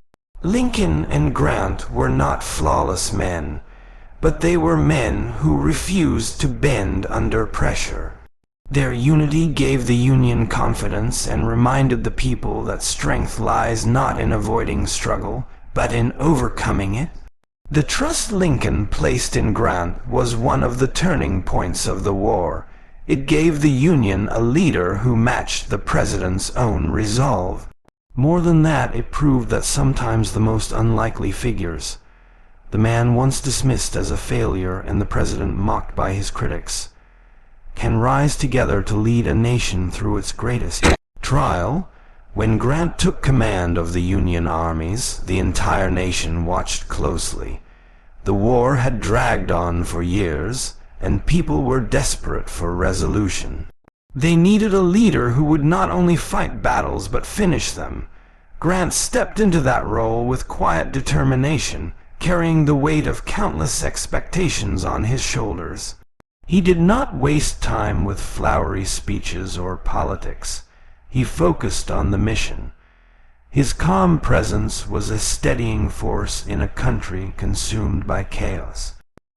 Lincoln and Grant were not flawless men, but they were men who refused to bend under pressure. Their unity gave the Union confidence and reminded the people that strength lies not in avoiding struggle, but in overcoming it. The trust Lincoln placed in Grant was one of the turning points of the war. It gave the Union a leader who matched the president's own resolve. More than that, it proved that sometimes the most unlikely figures, the man once dismissed as a failure and the president mocked by his critics, can rise together to lead a nation through its greatest trial. When Grant took command of the Union armies, the entire nation watched closely. The war had dragged on for years, and people were desperate for resolution. They needed a leader who would not only fight battles but finish them. Grant stepped into that role with quiet determination, carrying the weight of countless expectations on his shoulders. He did not waste time with flowery speeches or politics. He focused on the mission. His calm presence was a steadying force in a country consumed by chaos.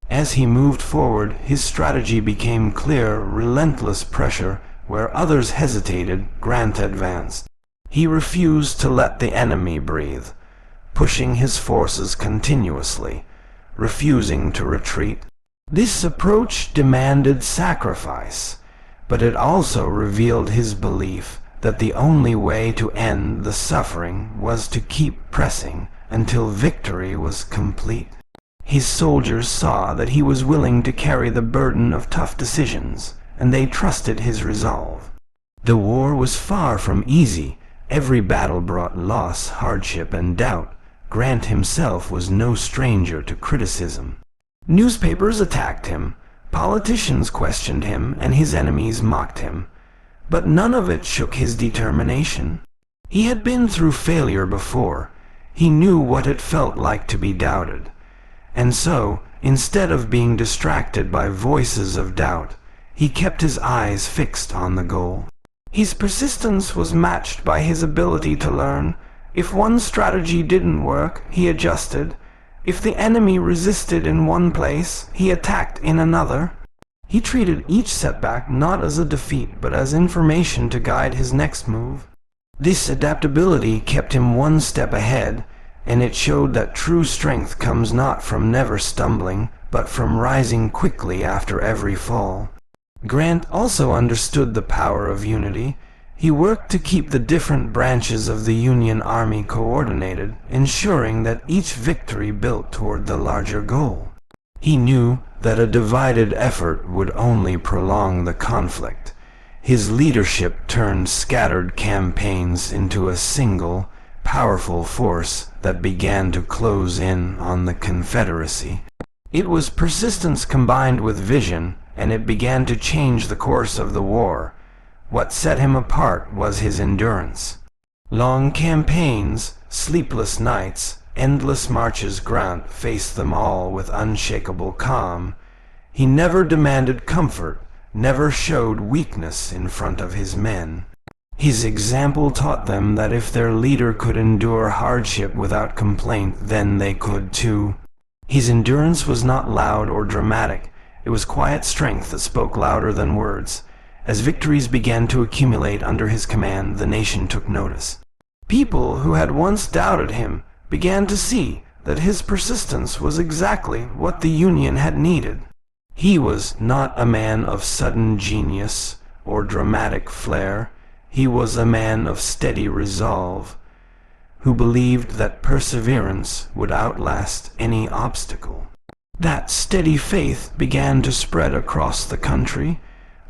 As he moved forward, his strategy became clear: relentless pressure. Where others hesitated, Grant advanced. He refused to let the enemy breathe, pushing his forces continuously, refusing to retreat. This approach demanded sacrifice, but it also revealed his belief that the only way to end the suffering was to keep pressing until victory was complete. His soldiers saw that he was willing to carry the burden of tough decisions, and they trusted his resolve. The war was far from easy. Every battle brought loss, hardship, and doubt. Grant himself was no stranger to criticism. Newspapers attacked him, politicians questioned him, and his enemies mocked him. But none of it shook his determination. He had been through failure before. He knew what it felt like to be doubted. And so, instead of being distracted by voices of doubt, he kept his eyes fixed on the goal. His persistence was matched by his ability to learn. If one strategy didn't work, he adjusted. If the enemy resisted in one place, he attacked in another. He treated each setback not as a defeat, but as information to guide his next move. This adaptability kept him one step ahead, and it showed that true strength comes not from never stumbling, but from rising quickly after every fall. Grant also understood the power of unity. He worked to keep the different branches of the Union Army coordinated, ensuring that each victory built toward the larger goal. He knew that a divided effort would only prolong the conflict. His leadership turned scattered campaigns into a single, powerful force that began to close in on the Confederacy. It was persistence combined with vision, and it began to change the course of the war. What set him apart was his endurance. Long campaigns, sleepless nights, endless marches, Grant faced them all with unshakable calm. He never demanded comfort, never showed weakness in front of his men. His example taught them that if their leader could endure hardship without complaint, then they could too. His endurance was not loud or dramatic. It was quiet strength that spoke louder than words. As victories began to accumulate under his command, the nation took notice. People who had once doubted him began to see that his persistence was exactly what the Union had needed. He was not a man of sudden genius or dramatic flair. He was a man of steady resolve, who believed that perseverance would outlast any obstacle. That steady faith began to spread across the country,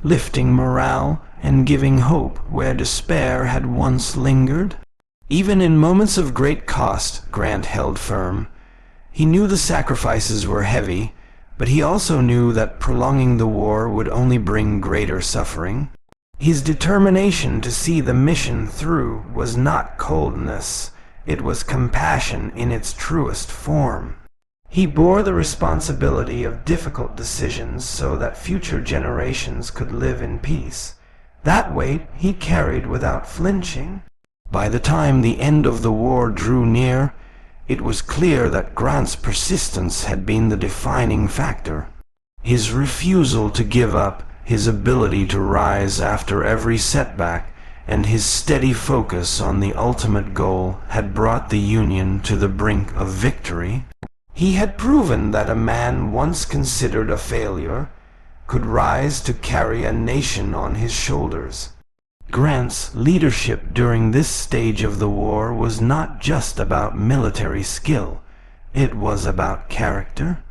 lifting morale and giving hope where despair had once lingered. Even in moments of great cost, Grant held firm. He knew the sacrifices were heavy, but he also knew that prolonging the war would only bring greater suffering. His determination to see the mission through was not coldness, it was compassion in its truest form. He bore the responsibility of difficult decisions so that future generations could live in peace. That weight he carried without flinching. By the time the end of the war drew near, it was clear that Grant's persistence had been the defining factor. His refusal to give up, his ability to rise after every setback, and his steady focus on the ultimate goal had brought the Union to the brink of victory. He had proven that a man once considered a failure could rise to carry a nation on his shoulders. Grant's leadership during this stage of the war was not just about military skill, it was about character.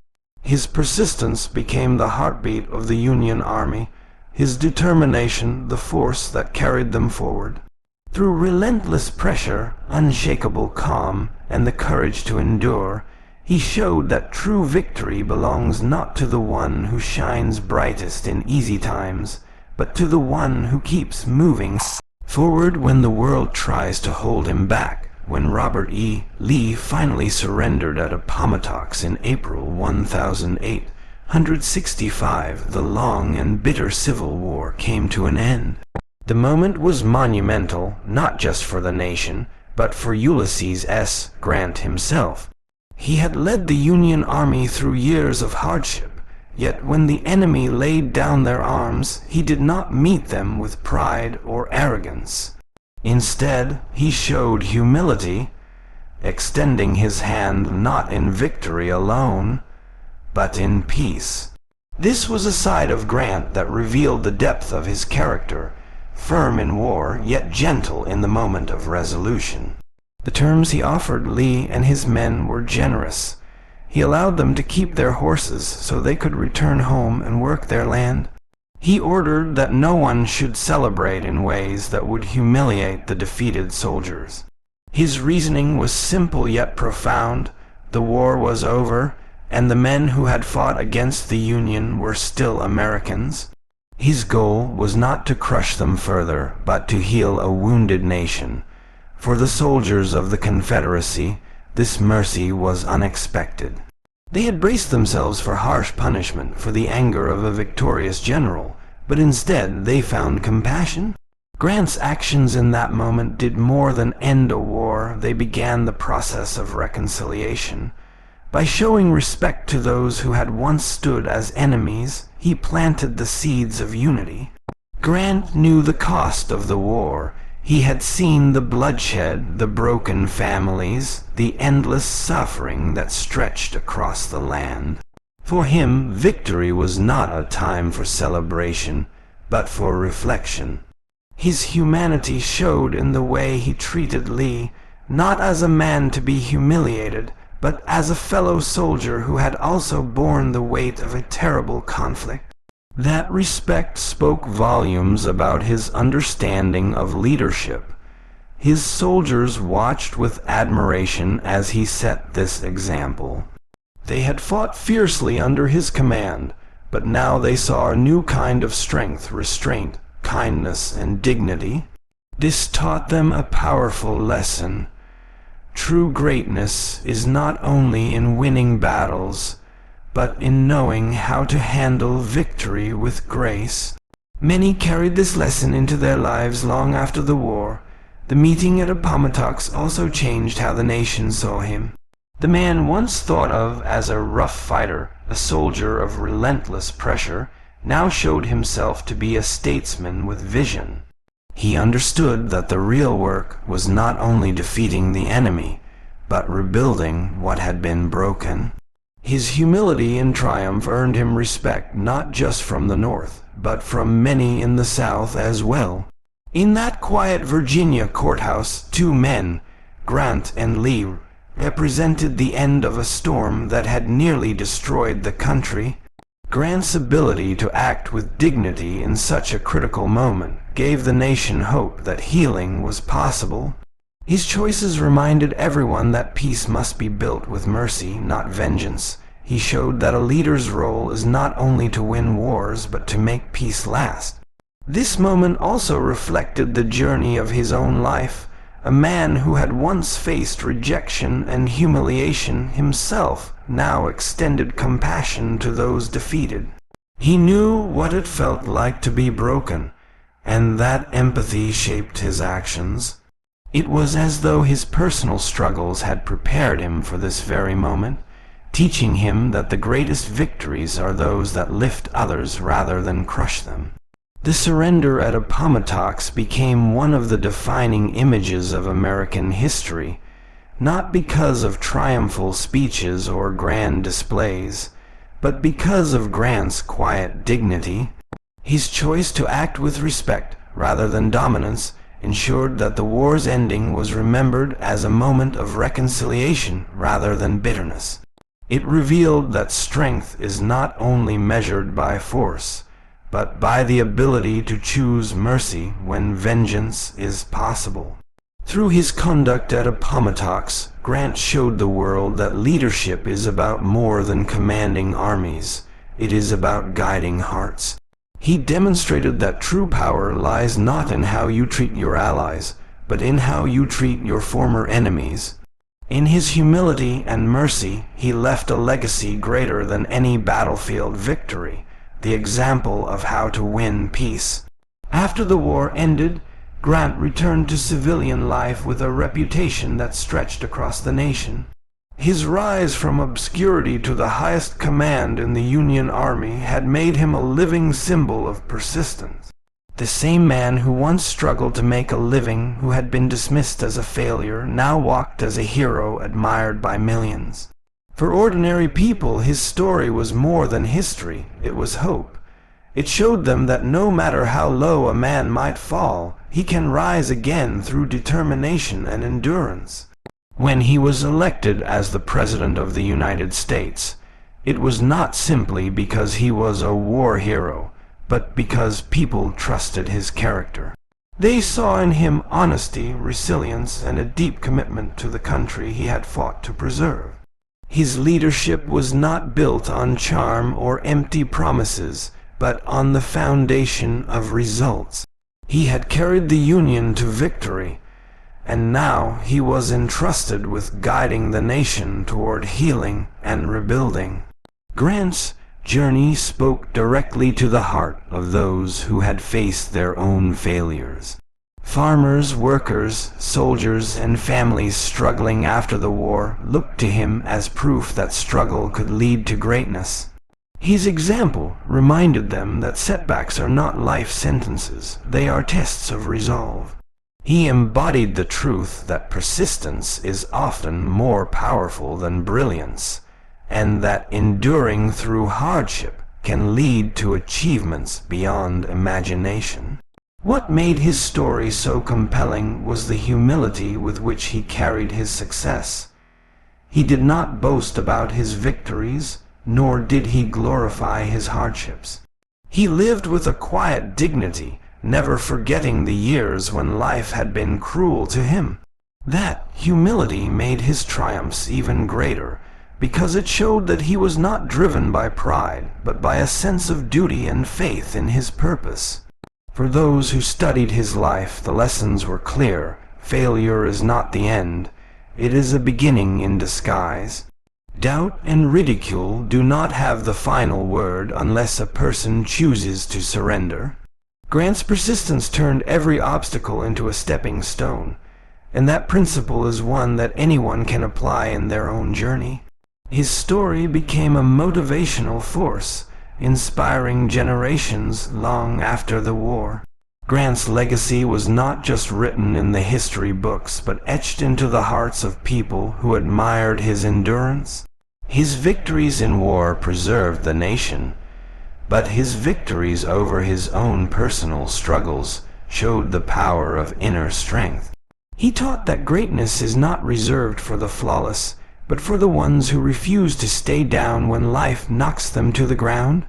His persistence became the heartbeat of the Union Army, his determination the force that carried them forward. Through relentless pressure, unshakable calm, and the courage to endure, he showed that true victory belongs not to the one who shines brightest in easy times, but to the one who keeps moving forward when the world tries to hold him back. When Robert E. Lee finally surrendered at Appomattox in April 1865, the long and bitter Civil War came to an end. The moment was monumental, not just for the nation, but for Ulysses S. Grant himself. He had led the Union Army through years of hardship, yet when the enemy laid down their arms, he did not meet them with pride or arrogance. Instead, he showed humility, extending his hand not in victory alone, but in peace. This was a side of Grant that revealed the depth of his character, firm in war, yet gentle in the moment of resolution. The terms he offered Lee and his men were generous. He allowed them to keep their horses so they could return home and work their land. He ordered that no one should celebrate in ways that would humiliate the defeated soldiers. His reasoning was simple yet profound. The war was over, and the men who had fought against the Union were still Americans. His goal was not to crush them further, but to heal a wounded nation. For the soldiers of the Confederacy, this mercy was unexpected. They had braced themselves for harsh punishment for the anger of a victorious general, but instead they found compassion. Grant's actions in that moment did more than end a war. They began the process of reconciliation. By showing respect to those who had once stood as enemies, he planted the seeds of unity. Grant knew the cost of the war. He had seen the bloodshed, the broken families, the endless suffering that stretched across the land. For him, victory was not a time for celebration, but for reflection. His humanity showed in the way he treated Lee, not as a man to be humiliated, but as a fellow soldier who had also borne the weight of a terrible conflict. That respect spoke volumes about his understanding of leadership. His soldiers watched with admiration as he set this example. They had fought fiercely under his command, but now they saw a new kind of strength, restraint, kindness, and dignity. This taught them a powerful lesson. True greatness is not only in winning battles, but in knowing how to handle victory with grace. Many carried this lesson into their lives long after the war. The meeting at Appomattox also changed how the nation saw him. The man once thought of as a rough fighter, a soldier of relentless pressure, now showed himself to be a statesman with vision. He understood that the real work was not only defeating the enemy, but rebuilding what had been broken. His humility and triumph earned him respect not just from the North, but from many in the South as well. In that quiet Virginia courthouse, two men, Grant and Lee, represented the end of a storm that had nearly destroyed the country. Grant's ability to act with dignity in such a critical moment gave the nation hope that healing was possible. His choices reminded everyone that peace must be built with mercy, not vengeance. He showed that a leader's role is not only to win wars, but to make peace last. This moment also reflected the journey of his own life. A man who had once faced rejection and humiliation himself now extended compassion to those defeated. He knew what it felt like to be broken, and that empathy shaped his actions. It was as though his personal struggles had prepared him for this very moment, teaching him that the greatest victories are those that lift others rather than crush them. The surrender at Appomattox became one of the defining images of American history, not because of triumphal speeches or grand displays, but because of Grant's quiet dignity. His choice to act with respect rather than dominance ensured that the war's ending was remembered as a moment of reconciliation rather than bitterness. It revealed that strength is not only measured by force, but by the ability to choose mercy when vengeance is possible. Through his conduct at Appomattox, Grant showed the world that leadership is about more than commanding armies. It is about guiding hearts. He demonstrated that true power lies not in how you treat your allies, but in how you treat your former enemies. In his humility and mercy, he left a legacy greater than any battlefield victory, the example of how to win peace. After the war ended, Grant returned to civilian life with a reputation that stretched across the nation. His rise from obscurity to the highest command in the Union Army had made him a living symbol of persistence. The same man who once struggled to make a living, who had been dismissed as a failure, now walked as a hero admired by millions. For ordinary people, his story was more than history, it was hope. It showed them that no matter how low a man might fall, he can rise again through determination and endurance. When he was elected as the President of the United States, it was not simply because he was a war hero, but because people trusted his character. They saw in him honesty, resilience, and a deep commitment to the country he had fought to preserve. His leadership was not built on charm or empty promises, but on the foundation of results. He had carried the Union to victory, and now he was entrusted with guiding the nation toward healing and rebuilding. Grant's journey spoke directly to the heart of those who had faced their own failures. Farmers, workers, soldiers, and families struggling after the war looked to him as proof that struggle could lead to greatness. His example reminded them that setbacks are not life sentences, they are tests of resolve. He embodied the truth that persistence is often more powerful than brilliance, and that enduring through hardship can lead to achievements beyond imagination. What made his story so compelling was the humility with which he carried his success. He did not boast about his victories, nor did he glorify his hardships. He lived with a quiet dignity, never forgetting the years when life had been cruel to him. That humility made his triumphs even greater, because it showed that he was not driven by pride, but by a sense of duty and faith in his purpose. For those who studied his life, the lessons were clear. Failure is not the end. It is a beginning in disguise. Doubt and ridicule do not have the final word unless a person chooses to surrender. Grant's persistence turned every obstacle into a stepping stone, and that principle is one that anyone can apply in their own journey. His story became a motivational force, inspiring generations long after the war. Grant's legacy was not just written in the history books, but etched into the hearts of people who admired his endurance. His victories in war preserved the nation, but his victories over his own personal struggles showed the power of inner strength. He taught that greatness is not reserved for the flawless, but for the ones who refuse to stay down when life knocks them to the ground.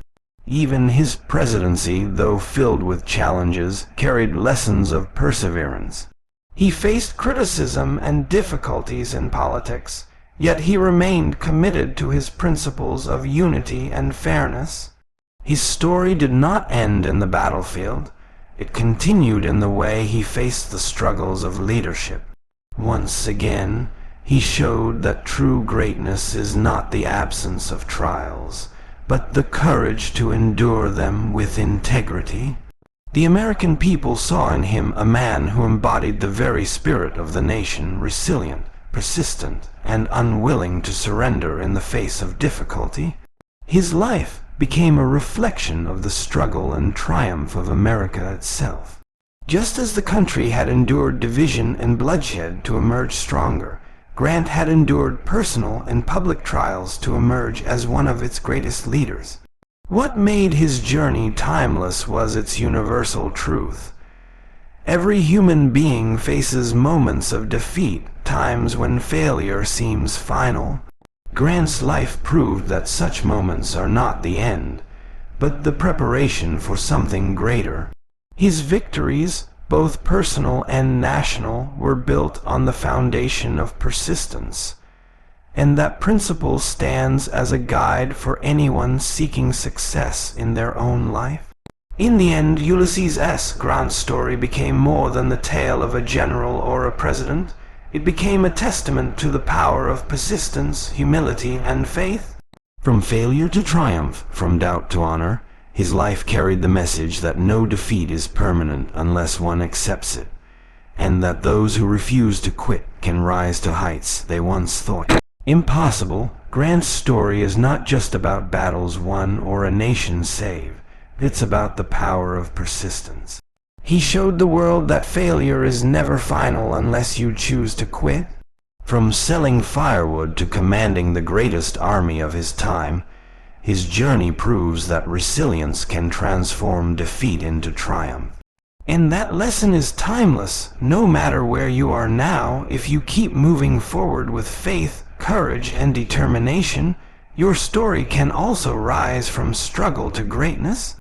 Even his presidency, though filled with challenges, carried lessons of perseverance. He faced criticism and difficulties in politics, yet he remained committed to his principles of unity and fairness. His story did not end in the battlefield. It continued in the way he faced the struggles of leadership. Once again, he showed that true greatness is not the absence of trials, but the courage to endure them with integrity. The American people saw in him a man who embodied the very spirit of the nation, resilient, persistent, and unwilling to surrender in the face of difficulty. His life became a reflection of the struggle and triumph of America itself. Just as the country had endured division and bloodshed to emerge stronger, Grant had endured personal and public trials to emerge as one of its greatest leaders. What made his journey timeless was its universal truth. Every human being faces moments of defeat, times when failure seems final. Grant's life proved that such moments are not the end, but the preparation for something greater. His victories, both personal and national, were built on the foundation of persistence, and that principle stands as a guide for anyone seeking success in their own life. In the end, Ulysses S. Grant's story became more than the tale of a general or a president. It became a testament to the power of persistence, humility, and faith. From failure to triumph, from doubt to honor, his life carried the message that no defeat is permanent unless one accepts it, and that those who refuse to quit can rise to heights they once thought impossible. Grant's story is not just about battles won or a nation saved. It's about the power of persistence. He showed the world that failure is never final unless you choose to quit. From selling firewood to commanding the greatest army of his time, his journey proves that resilience can transform defeat into triumph. And that lesson is timeless, no matter where you are now. If you keep moving forward with faith, courage, and determination, your story can also rise from struggle to greatness.